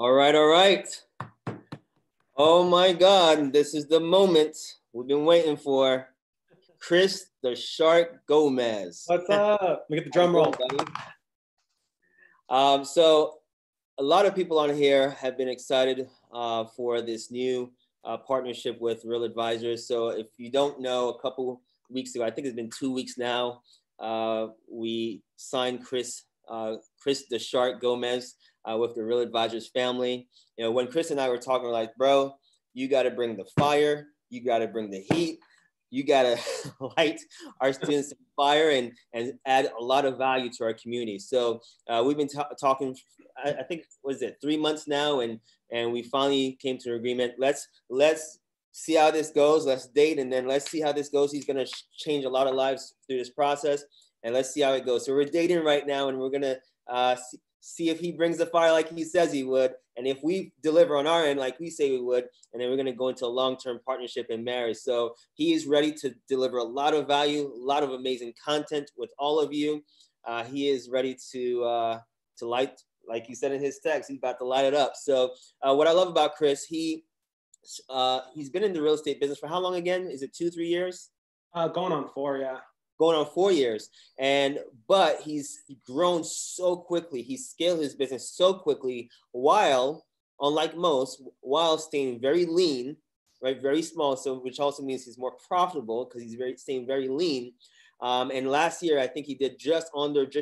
All right, all right. Oh my God, this is the moment we've been waiting for. Chris the Shark Gomez. What's up? Let me get the How you drum doing, roll. buddy? So a lot of people on here have been excited for this new partnership with Real Advisors. So if you don't know, a couple weeks ago, I think it's been 2 weeks now, we signed Chris the Shark Gomez with the Real Advisors family. You know, when Chris and I were talking, we're like, bro, you got to bring the fire, you got to bring the heat, you got to light our students on fire and add a lot of value to our community. So we've been talking, I think, was it 3 months now, and we finally came to an agreement. Let's see how this goes. Let's date, and then let's see how this goes. He's gonna change a lot of lives through this process, and let's see how it goes. So we're dating right now, and we're gonna see if he brings the fire like he says he would, and if we deliver on our end like we say we would, and then we're gonna go into a long-term partnership and marriage. So he is ready to deliver a lot of value, a lot of amazing content with all of you. He is ready to light, like he said in his text, he's about to light it up. So what I love about Chris, he's been in the real estate business for how long again? Is it 2, 3 years? Going on 4, yeah. Going on 4 years. But he's grown so quickly. He scaled his business so quickly while, unlike most, while staying very lean, right? Very small. So which also means he's more profitable because he's staying very lean. And last year, I think he did just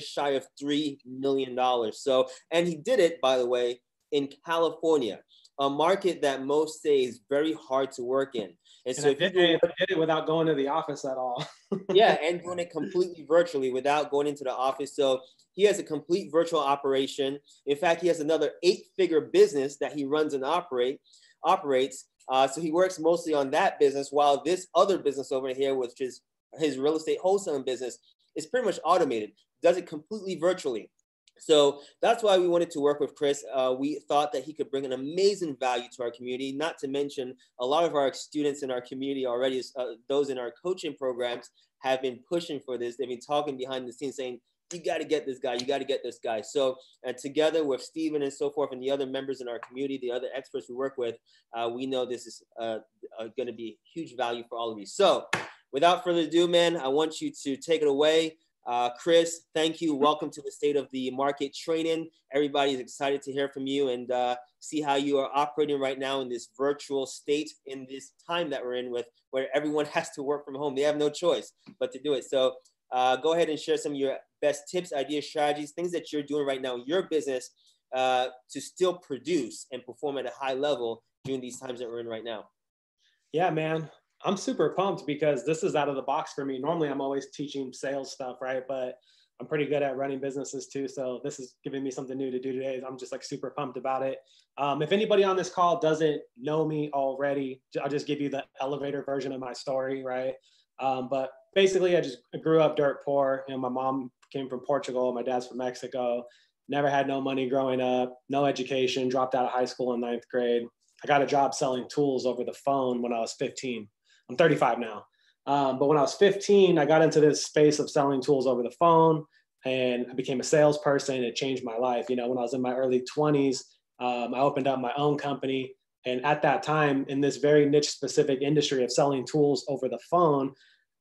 shy of $3 million. So, and he did it, by the way, in California, a market that most say is very hard to work in. And so I did it without going to the office at all. Yeah, and doing it completely virtually without going into the office. So he has a complete virtual operation. In fact, he has another 8-figure business that he runs and operates. So he works mostly on that business, while this other business over here, which is his real estate wholesaling business, is pretty much automated, does it completely virtually. So that's why we wanted to work with Chris. We thought that he could bring an amazing value to our community, not to mention a lot of our students in our community already, those in our coaching programs have been pushing for this. They've been talking behind the scenes saying, you got to get this guy, you got to get this guy. So together with Steven and so forth and the other members in our community, the other experts we work with, we know this is going to be huge value for all of you. So without further ado, man, I want you to take it away. Chris, thank you. Welcome to the State of the Market training. Everybody is excited to hear from you and see how you are operating right now in this virtual state, in this time that we're in, with where everyone has to work from home. They have no choice but to do it. So go ahead and share some of your best tips, ideas, strategies, things that you're doing right now in your business to still produce and perform at a high level during these times that we're in right now. Yeah, man. I'm super pumped because this is out of the box for me. Normally, I'm always teaching sales stuff, right? But I'm pretty good at running businesses too. So this is giving me something new to do today. I'm just like super pumped about it. If anybody on this call doesn't know me already, I'll just give you the elevator version of my story, right? But basically, I grew up dirt poor. You know, my mom came from Portugal. My dad's from Mexico. Never had no money growing up, no education, dropped out of high school in 9th grade. I got a job selling tools over the phone when I was 15. I'm 35 now. But when I was 15, I got into this space of selling tools over the phone and I became a salesperson. It changed my life. You know, when I was in my early 20s, I opened up my own company. And at that time, in this very niche specific industry of selling tools over the phone,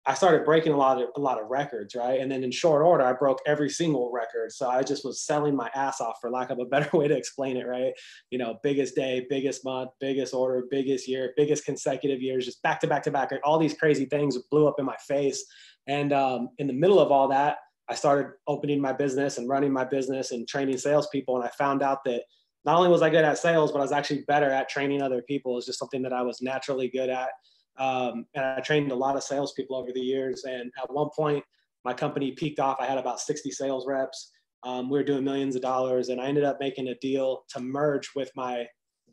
I started breaking a lot of records, right? And then in short order, I broke every single record. So I just was selling my ass off, for lack of a better way to explain it, right? You know, biggest day, biggest month, biggest order, biggest year, biggest consecutive years, just back to back to back. All these crazy things blew up in my face. And in the middle of all that, I started opening my business and running my business and training salespeople. And I found out that not only was I good at sales, but I was actually better at training other people. It's just something that I was naturally good at. And I trained a lot of salespeople over the years. And at one point, my company peaked off. I had about 60 sales reps. We were doing millions of dollars. And I ended up making a deal to merge with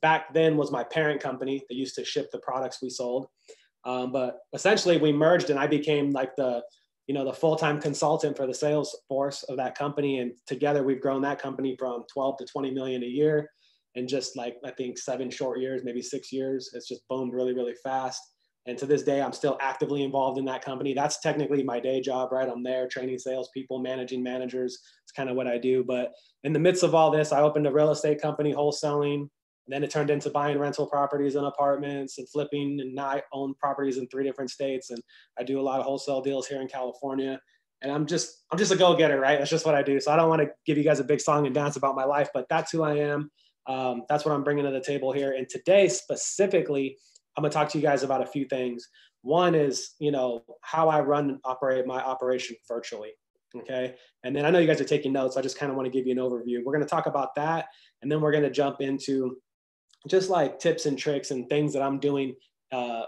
back then was my parent company that used to ship the products we sold. But essentially we merged and I became like the full-time consultant for the sales force of that company. And together we've grown that company from 12 to 20 million a year. In just like, I think 7 short years, maybe 6 years. It's just boomed really, really fast. And to this day, I'm still actively involved in that company. That's technically my day job, right? I'm there training salespeople, managing managers. It's kind of what I do. But in the midst of all this, I opened a real estate company, wholesaling. And then it turned into buying rental properties and apartments and flipping. And now I own properties in 3 different states. And I do a lot of wholesale deals here in California. And I'm just a go-getter, right? That's just what I do. So I don't want to give you guys a big song and dance about my life, but that's who I am. That's what I'm bringing to the table here. And today specifically, I'm going to talk to you guys about a few things. One is, how I run and operate my operation virtually. Okay. And then I know you guys are taking notes. I just kind of want to give you an overview. We're going to talk about that. And then we're going to jump into just like tips and tricks and things that I'm doing. I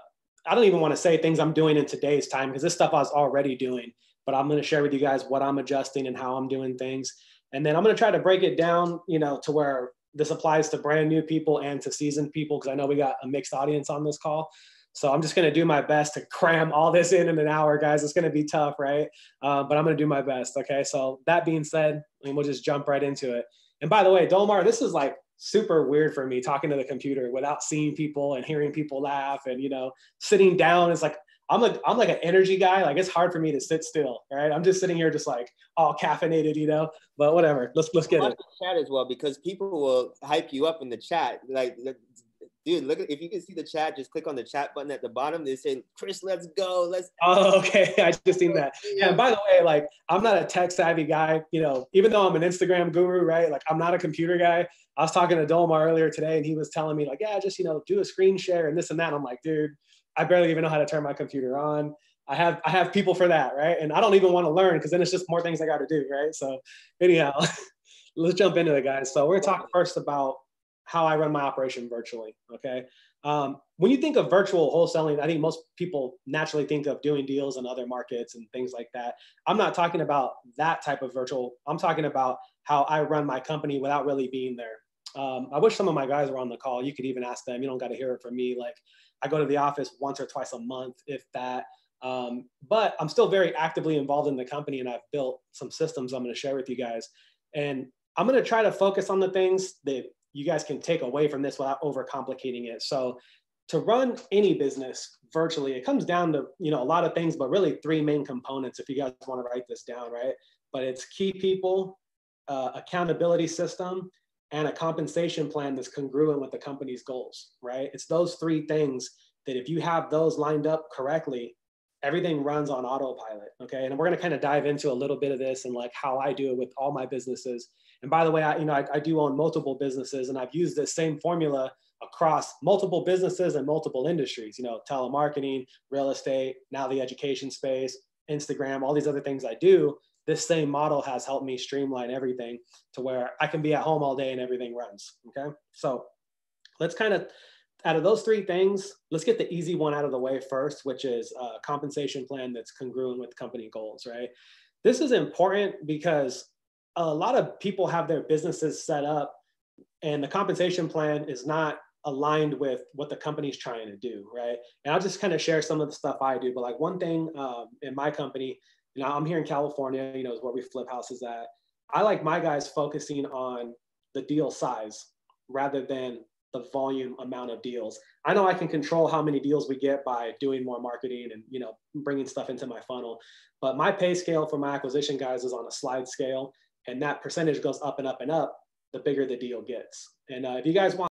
don't even want to say things I'm doing in today's time, because this stuff I was already doing, but I'm going to share with you guys what I'm adjusting and how I'm doing things. And then I'm going to try to break it down, to where this applies to brand new people and to seasoned people, because I know we got a mixed audience on this call. So I'm just going to do my best to cram all this in an hour, guys. It's going to be tough, right? But I'm going to do my best. Okay. So that being said, we'll just jump right into it. And by the way, Dolmar, this is like super weird for me, talking to the computer without seeing people and hearing people laugh, and, sitting down. It's like, I'm like an energy guy. Like, it's hard for me to sit still, right? I'm just sitting here just like all caffeinated, but whatever. Let's get it. Chat as well, because people will hype you up in the chat. Like, dude, look if you can see the chat, just click on the chat button at the bottom. They say, Chris, let's go. Oh, okay. I just seen that. Yeah. And by the way, like, I'm not a tech savvy guy, even though I'm an Instagram guru, right? Like, I'm not a computer guy. I was talking to Dolmar earlier today, and he was telling me like, yeah, just, do a screen share and this and that. I'm like, dude, I barely even know how to turn my computer on. I have people for that, right? And I don't even want to learn, because then it's just more things I got to do, right? So anyhow, let's jump into it, guys. So we're going to talk first about how I run my operation virtually, okay? When you think of virtual wholesaling, I think most people naturally think of doing deals in other markets and things like that. I'm not talking about that type of virtual. I'm talking about how I run my company without really being there. I wish some of my guys were on the call. You could even ask them. You don't got to hear it from me. Like, I go to the office once or twice a month, if that. But I'm still very actively involved in the company, and I've built some systems I'm going to share with you guys. And I'm going to try to focus on the things that you guys can take away from this without overcomplicating it. So to run any business virtually, it comes down to, a lot of things, but really 3 main components, if you guys want to write this down, right? But it's key people, accountability system, and a compensation plan that's congruent with the company's goals, right? It's those 3 things that if you have those lined up correctly, everything runs on autopilot, okay? And we're gonna kind of dive into a little bit of this and like how I do it with all my businesses. And by the way, I do own multiple businesses, and I've used this same formula across multiple businesses and multiple industries, telemarketing, real estate, now the education space, Instagram, all these other things I do. This same model has helped me streamline everything to where I can be at home all day and everything runs, okay? So let's kind of, out of those 3 things, let's get the easy one out of the way first, which is a compensation plan that's congruent with company goals, right? This is important because a lot of people have their businesses set up and the compensation plan is not aligned with what the company's trying to do, right? And I'll just kind of share some of the stuff I do. But like one thing in my company, I'm here in California, is where we flip houses at. I like my guys focusing on the deal size rather than the volume amount of deals. I know I can control how many deals we get by doing more marketing and, bringing stuff into my funnel. But my pay scale for my acquisition guys is on a slide scale, and that percentage goes up and up and up the bigger the deal gets. And if you guys want